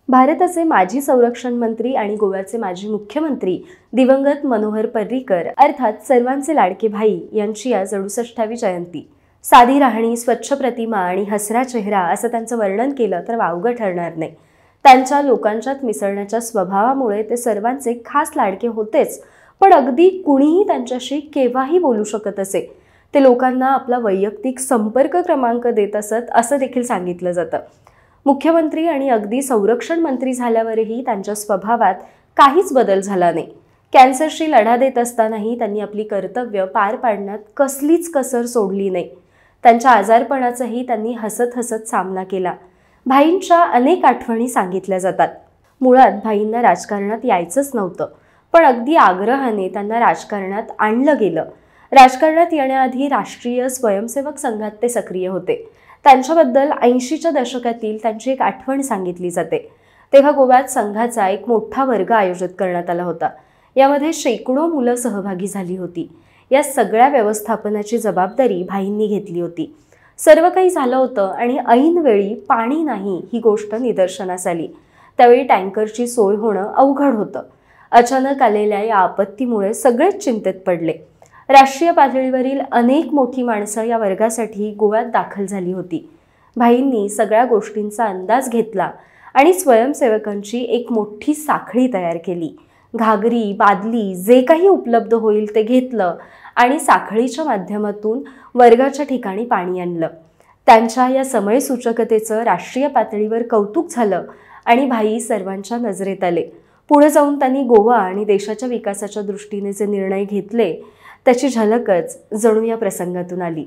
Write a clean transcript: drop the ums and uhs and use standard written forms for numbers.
भारताचे माजी संरक्षण मंत्री आणि गोव्याचे माजी मुख्यमंत्री दिवंगत मनोहर पर्रीकर अर्थात सर्वांचे लाडके भाई यांची आज 68वी जयंती। साधी राहणी, स्वच्छ प्रतिमा आणि हसरा चेहरा असं त्यांचं वर्णन केलं तर वावगं ठरणार नाही। त्यांच्या लोकांच्यात मिसळण्याच्या स्वभावामुळे ते सर्वांचे खास लाडके होतेच, पण अगदी कुणीही त्यांच्याशी केव्हाही बोलू शकत असे। ते लोकांना आपला वैयक्तिक संपर्क क्रमांक देत असत असं देखील सांगितलं जातं। मुख्यमंत्री आणि अगदी संरक्षण मंत्री झाल्यावरही त्यांच्या स्वभावात काहीच बदल झाला नाही। कॅन्सरशी लढा देत असतानाही त्यांनी आपली कर्तव्य पार पाडण्यात कसलीच कसर सोडली नाही। त्यांच्या आजारपणाचाही त्यांनी हसत हसत सामना केला। भाईंच्या अनेक आठवणी सांगितल्या जातात। मुळात भाईंना राजकारणात यायचंच नव्हतं, पण अगदी आग्रहाने त्यांना राजकारणात आणलं गेलं। राजकारणात येण्याआधी राष्ट्रीय स्वयंसेवक संघात ते सक्रिय होते। त्यांच्याबद्दल 80च्या दशकातील त्यांची एक आठवण सांगितली जाते। तेव्हा गोव्यात संघाचा एक मोठा वर्ग आयोजित करण्यात आला होता। यामध्ये शेकडो मुलं सहभागी झाली होती। या सगळ्या व्यवस्थापनाची जबाबदारी भाईंनी घेतली होती। सर्व काही झालं होतं आणि ऐन वेळी पाणी नाही ही गोष्ट निदर्शनास आली। त्यावेळी टँकरची सोय होणं अवघड होतं। अचानक आलेल्या या आपत्तीमुळे सगळेच चिंतेत पडले। राष्ट्रीय पातळीवरील अनेक मोठी माणसं या वर्गासाठी गोव्यात दाखल झाली होती। भाईंनी सगळ्या गोष्टींचा अंदाज घेतला आणि स्वयंसेवकांची एक मोठी साखळी तयार केली। घागरी, बादली जे काही उपलब्ध होईल ते घेतलं आणि साखळीच्या माध्यमातून वर्गाच्या ठिकाणी पाणी आणलं। त्यांच्या या समयसूचकतेचं राष्ट्रीय पातळीवर कौतुक झालं आणि भाई सर्वांच्या नजरेत आले। पुढे जाऊन त्यांनी गोवा आणि देशाच्या विकासाच्या दृष्टीने जे निर्णय घेतले त्याची झलकच जणू या प्रसंगातून आली।